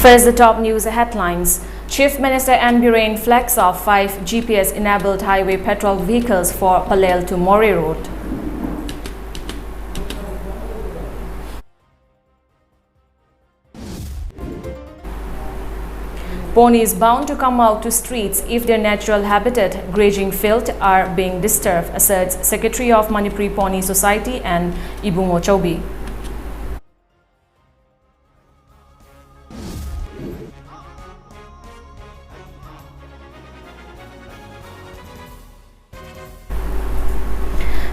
First, the top news headlines. Chief Minister N. Biren flags off 5 GPS-enabled highway petrol vehicles for Palel to Mori Road. Ponies bound to come out to streets if their natural habitat, grazing field, are being disturbed, asserts Secretary of Manipur Pony Society and Ibungo Chaubi.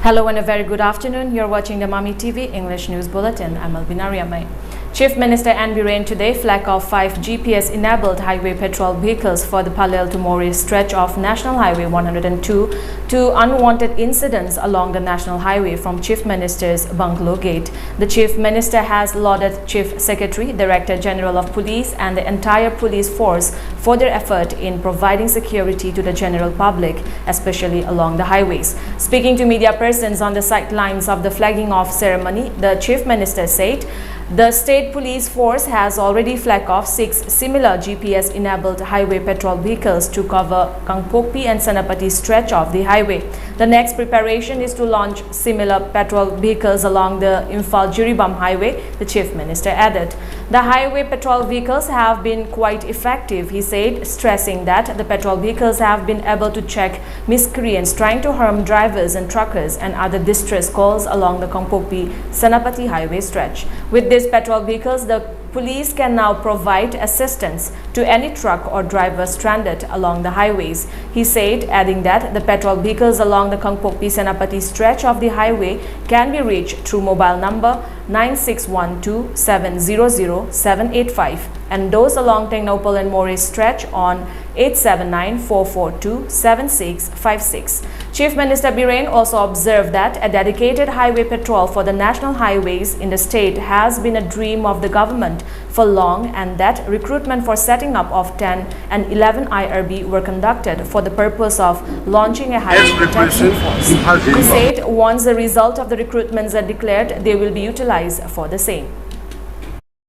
Hello and a very good afternoon. You're watching the MAMI TV English News Bulletin. I'm ALBINA RIAMEI. Chief Minister N. Biren today flagged off 5 GPS-enabled highway petrol vehicles for the Palel to Mori stretch of National Highway 102 to unwanted incidents along the National Highway from Chief Minister's bungalow gate. The Chief Minister has lauded Chief Secretary, Director General of Police and the entire police force for their effort in providing security to the general public, especially along the highways. Speaking to media persons on the sidelines of the flagging off ceremony, the Chief Minister said, the state police force has already flagged off 6 similar GPS-enabled highway petrol vehicles to cover Kangpokpi and Senapati stretch of the highway. The next preparation is to launch similar petrol vehicles along the Imphal-Jiribam highway, the Chief Minister added. The highway petrol vehicles have been quite effective, he said, stressing that the petrol vehicles have been able to check miscreants trying to harm drivers and truckers and other distress calls along the Kangpokpi-Senapati highway stretch. With these petrol vehicles, the police can now provide assistance to any truck or driver stranded along the highways. He said, adding that the petrol vehicles along the Kangpokpi-Senapati stretch of the highway can be reached through mobile number 9612-700-785 and those along Tengnopal and Mori stretch on 879-442-7656. Chief Minister Biren also observed that a dedicated highway patrol for the national highways in the state has been a dream of the government for long and that recruitment for setting up of 10 and 11 IRB were conducted for the purpose of launching a highway protection force. He said once the result of the recruitments are declared, they will be utilized for the same.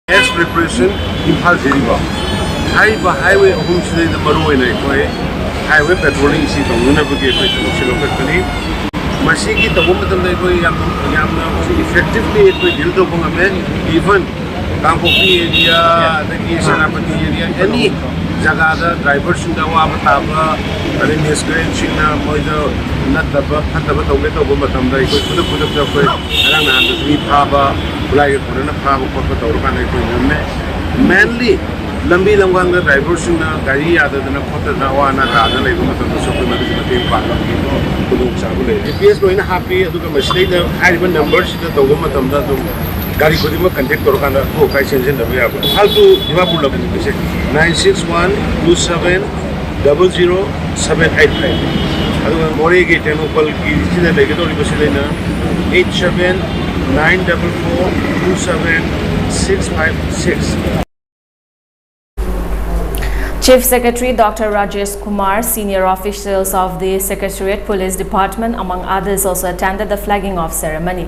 As preparation, Imphal-Jiribam highway homestay the Maroina highway patrolling is effectively even Kangpokpi area, the Senapati area, any Jagada drivers in the Wabataba, and in this grand China, Moida, Nataba, Hataba, Tomato, Bomatam, they could put up the Arana, the three Paba, Black, and a Paba, mainly Lambi Lamanga drivers in the Gari, other than a Potanawana, like the supplementary part of the PS going happy to the mistake, I even numbers that the Womatam Gari Kodima contact Korokana, oh, I change in the way. How to Dimapur 961-27-00-785. Otherwise, Mori Gate and Opal Kizina Legato Libasilena 87-944-27-656. Chief Secretary Dr. Rajesh Kumar, senior officials of the Secretariat Police Department, among others, also attended the flagging off ceremony.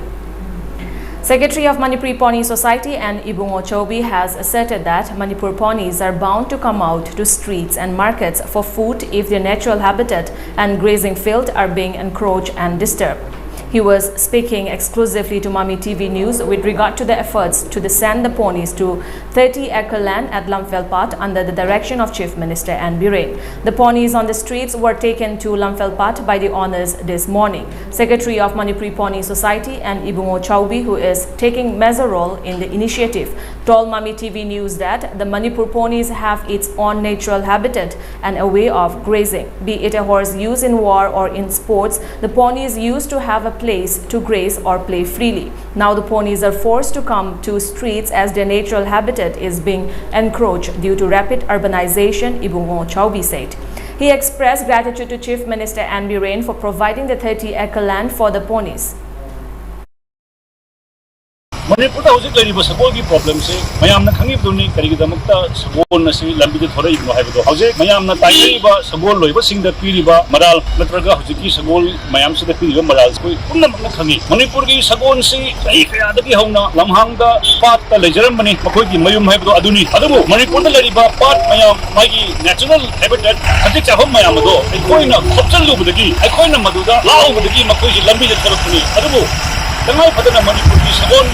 Secretary of Manipur Pony Society and Ibungo Chaubi has asserted that Manipur ponies are bound to come out to streets and markets for food if their natural habitat and grazing field are being encroached and disturbed. He was speaking exclusively to MAMI TV News with regard to the efforts to send the ponies to 30-acre land at Lamfelpat under the direction of Chief Minister N. Biren. The ponies on the streets were taken to Lamfelpat by the owners this morning. Secretary of Manipur Pony Society and Ibungo Chaubi, who is taking major role in the initiative, told MAMI TV News that the Manipur ponies have its own natural habitat and a way of grazing. Be it a horse used in war or in sports, the ponies used to have a place to graze or play freely. Now the ponies are forced to come to streets as their natural habitat is being encroached due to rapid urbanization, Ibungo Chaubi said. He expressed gratitude to Chief Minister N. Biren for providing the 30-acre land for the ponies. Manipur da hojik lari ba sagol gi problem se mayam na khangi duni kari gi damakta sagol na se lambi de thorai no hai do hojik mayam na tai ba sagol loi ba sing da piri ba maral natraga hojik ki sagol mayam se da piri ba maral koi punna na khangi Manipur gi sagol se ai kaya da gi hauna lamhang da pat ta lejaram bani makoi gi mayum hai do aduni adabu Manipur da lari ba pat mayam magi natural habitat hojik cha hom mayam do ai koi na khopchal lu budagi ai koi na madu da lao budagi makoi gi lambi de thorai adabu tangai padana Manipur gi sagol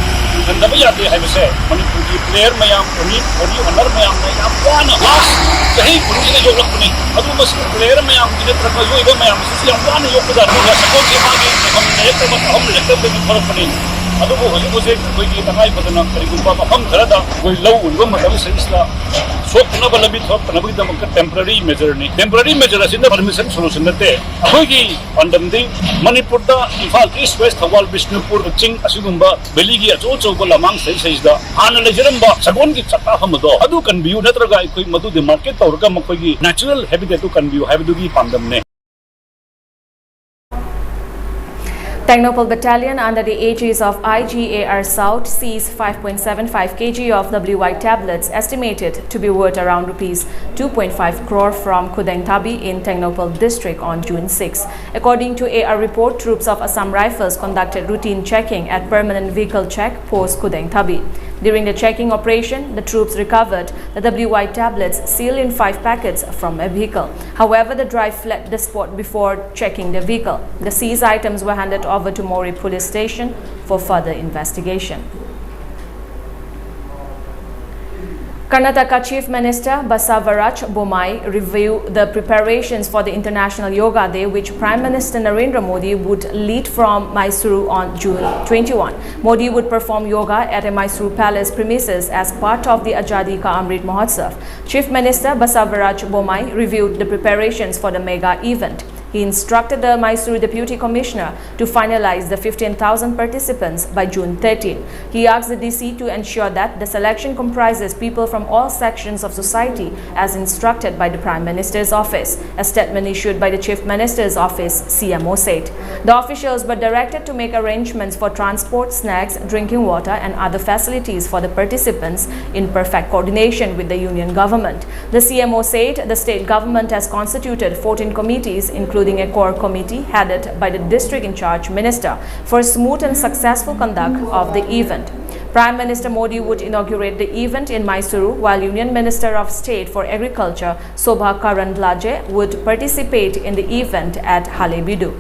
Ganda ba yate hai base Manipur ki player mayam oni honor mayam na yam wana has kahi puri ne jog lakuni adu mas player mayam ki traka yo iba mayam si yam wana yo kuda no support ke mage hum ne ekta ba hum lekta ba ki farak pani adu bo hoji bo se koi ki tangai padana kari gumpa ba hum kharada koi low ulwa matal se isla so kuna ba labi thok na ba da temporary measure asin da permission solution nate koi ki pandam di Manipur da Imphal East West Thawal Bishnupur Ching asigumba beli gi acho ko lamang sai da hana lejeram ba sagon gi chata hamdo adu kan view natraga koi madu de market tawrga makoi gi natural habitat to kan view habidu gi pandam ne Technopol Battalion under the aegis of IGAR South seized 5.75 kg of WY tablets estimated to be worth around rupees 2.5 crore from Kudengthabi in Technopol district on June 6. According to AR report, troops of Assam Rifles conducted routine checking at permanent vehicle check post Kudengthabi. During the checking operation, the troops recovered the WY tablets sealed in 5 packets from a vehicle. However, the driver fled the spot before checking the vehicle. The seized items were handed over to Mori police station for further investigation. Karnataka Chief Minister Basavaraj Bommai reviewed the preparations for the International Yoga Day, which Prime Minister Narendra Modi would lead from Mysuru on June 21. Modi would perform yoga at a Mysuru Palace premises as part of the Azadi Ka Amrit Mahotsav. Chief Minister Basavaraj Bommai reviewed the preparations for the mega event. He instructed the Mysuru Deputy Commissioner to finalize the 15,000 participants by June 13. He asked the DC to ensure that the selection comprises people from all sections of society as instructed by the Prime Minister's office. A statement issued by the Chief Minister's office, CMO said. The officials were directed to make arrangements for transport, snacks, drinking water and other facilities for the participants in perfect coordination with the union government. The CMO said the state government has constituted 14 committees including a core committee headed by the district in charge minister for smooth and successful conduct of the event. Prime Minister Modi would inaugurate the event in Mysuru, while Union Minister of State for Agriculture Sobha Karandlaje would participate in the event at Halebidu.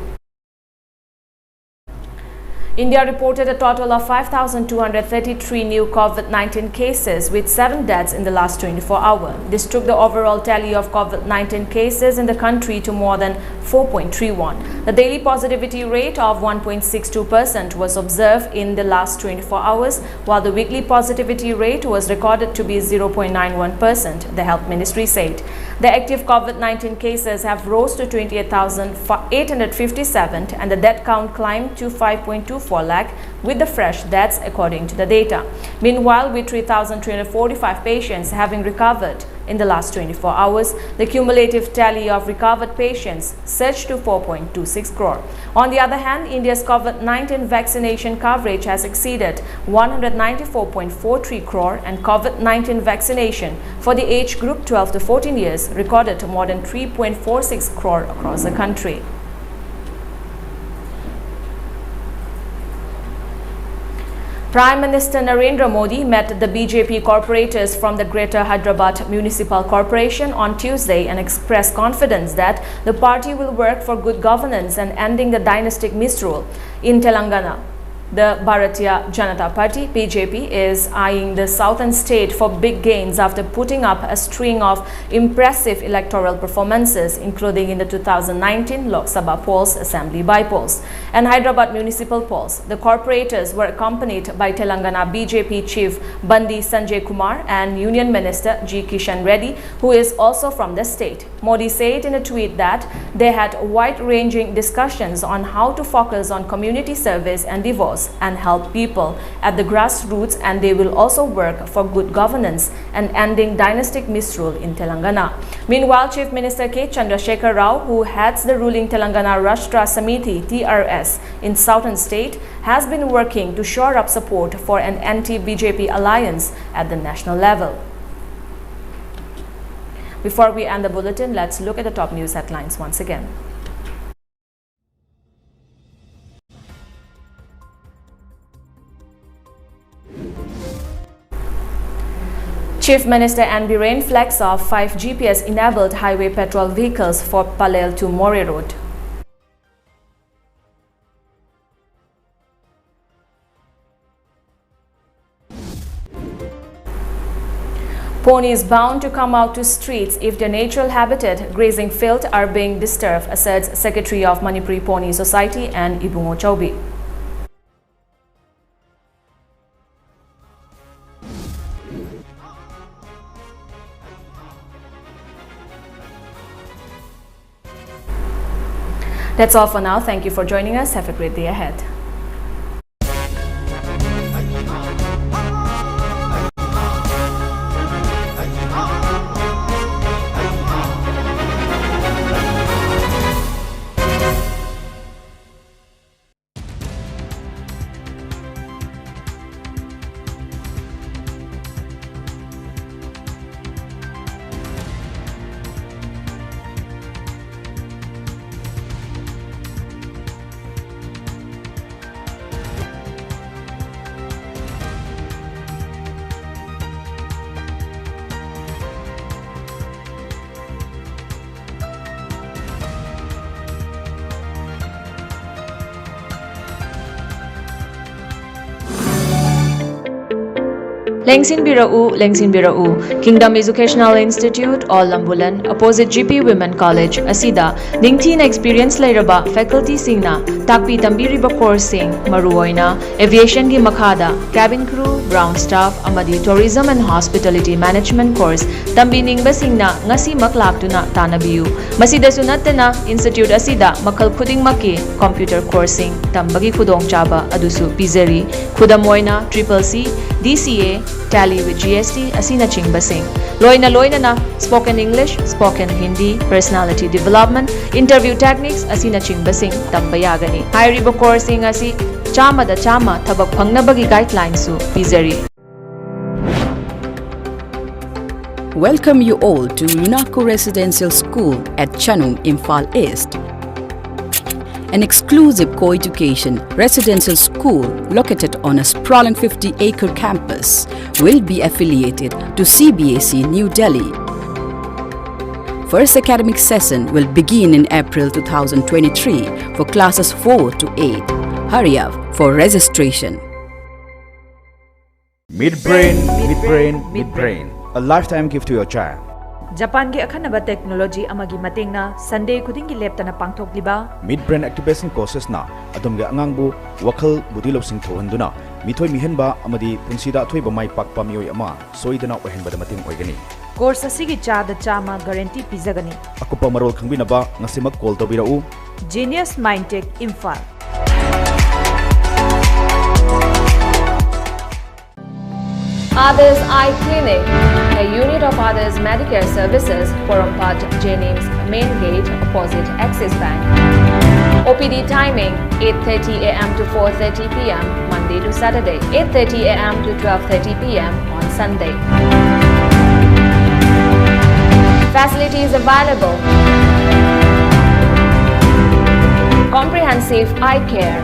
India reported a total of 5,233 new COVID-19 cases with 7 deaths in the last 24 hours. This took the overall tally of COVID-19 cases in the country to more than 4.31. The daily positivity rate of 1.62% was observed in the last 24 hours, while the weekly positivity rate was recorded to be 0.91%, the Health Ministry said. The active COVID-19 cases have rose to 28,857 and the death count climbed to 5.24 lakh with the fresh deaths according to the data. Meanwhile, with 3,345 patients having recovered in the last 24 hours, the cumulative tally of recovered patients surged to 4.26 crore. On the other hand, India's COVID-19 vaccination coverage has exceeded 194.43 crore and COVID-19 vaccination for the age group 12 to 14 years recorded more than 3.46 crore across the country. Prime Minister Narendra Modi met the BJP corporators from the Greater Hyderabad Municipal Corporation on Tuesday and expressed confidence that the party will work for good governance and ending the dynastic misrule in Telangana. The Bharatiya Janata Party (BJP) is eyeing the southern state for big gains after putting up a string of impressive electoral performances, including in the 2019 Lok Sabha polls, Assembly by-polls, and Hyderabad municipal polls. The corporators were accompanied by Telangana BJP Chief Bandi Sanjay Kumar and Union Minister G. Kishan Reddy, who is also from the state. Modi said in a tweet that they had wide-ranging discussions on how to focus on community service and divorce cause and help people at the grassroots, and they will also work for good governance and ending dynastic misrule in Telangana. Meanwhile, Chief Minister K. Chandrasekhar Rao, who heads the ruling Telangana Rashtra Samiti (TRS) in southern state, has been working to shore up support for an anti-BJP alliance at the national level. Before we end the bulletin, let's look at the top news headlines once again. Chief Minister N. Biren flags off 5 GPS-enabled highway patrol vehicles for Palel to More Road. Ponies bound to come out to streets if their natural habitat, grazing field, are being disturbed, asserts Secretary of Manipur Pony Society and Ibungo Chaubi. That's all for now. Thank you for joining us. Have a great day ahead. Lengsin Birau, Kingdom Educational Institute, All Lambulan, opposite GP Women College, Asida, Ningthin Experience Lairaba, Faculty Singna, Takpi Tambiriba Course Sing, Maruoina, Aviation Gi Makada, Cabin Crew, Ground Staff, Amadi Tourism and Hospitality Management Course, Tambi Ningba Singna, Ngasi Maklaktuna, Tanabiu, Masida Sunatana, Institute Asida, Makal Kuding Maki, Computer Coursing, Tambagi Kudong Chaba, Adusu Pizeri, Kudamoina, Triple C, DCA, Tally with GST, Asina Chingba Singh. Loina na, Spoken English, Spoken Hindi, Personality Development, Interview Techniques, Asina Chingba Singh, Tambayagani. Hairiba coursing asi, Chama da Chama, Tabak Pangnabagi Guidelines su, Pizeri. Welcome you all to Lunaco Residential School at Chanum, Imphal East. An exclusive co-education residential school located on a sprawling 50-acre campus will be affiliated to CBSE New Delhi. First academic session will begin in April 2023 for classes 4 to 8. Hurry up for registration. Midbrain. A lifetime gift to your child. Japan gi akhanaba technology amagi matingna Sunday kudingi leptana pangthokliba Midbrain activation process na adumge angangbu wakhal budilo sing thohanduna mithoi mihenba amadi punsida thoiba mai pakpa mioi ama soidana ohenba da mating oigani. course asigi chada chama guarantee pizagani. Akupa marol khangbinaba ngasimak call tobirau Genius Mindtech Imphal. Others Eye Clinic, a unit of Others Medicare Services, Porompat Jennings Main Gate, opposite Axis Bank. OPD timing 8:30 a.m. to 4:30 p.m. Monday to Saturday, 8:30 a.m. to 12:30 p.m. on Sunday. Facilities available: comprehensive eye care,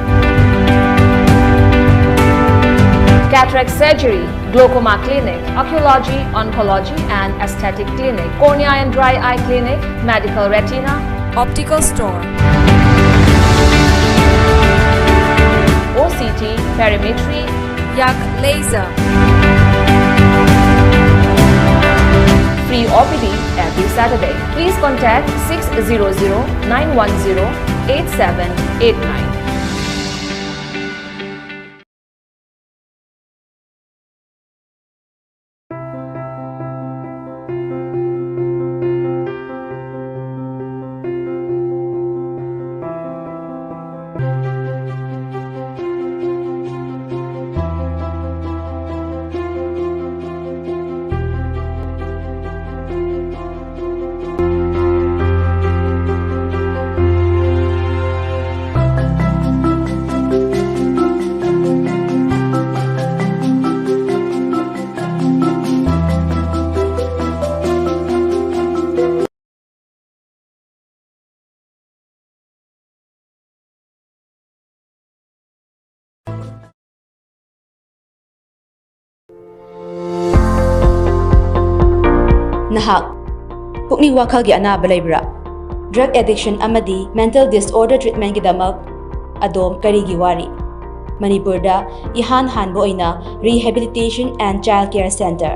cataract surgery, glaucoma clinic, oncology, oncology and aesthetic clinic, cornea and dry eye clinic, medical retina, optical store, OCT, perimetry, yak laser. Free OPD every Saturday. Please contact 600-910-8789. Nahak pukning wakhal gi anaba leibra drug addiction amadi mental disorder treatment gidamak adom karigi wari Manipur da ihan hanbo oina rehabilitation and child care center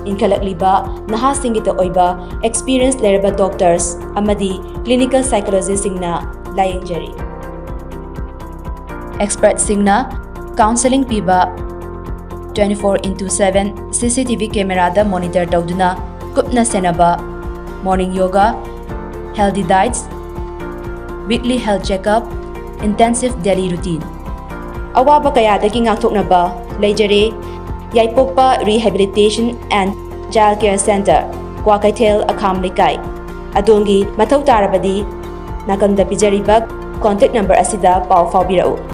Inkalakliba nahasingita oiba experienced leraba doctors amadi clinical psychologists singna layingjari experts singna counseling piba 24/7 CCTV camera da monitor tawduna kupna senaba morning yoga healthy diets weekly health checkup intensive daily routine awaba kayadagi ngakthoknaba leijare Yaipokpa Rehabilitation and Child Care Center, Kwakaithel Akham Likai. Adongi Mathau Tarabadi, Nakanda Pijariba, contact number asida pau faubirau.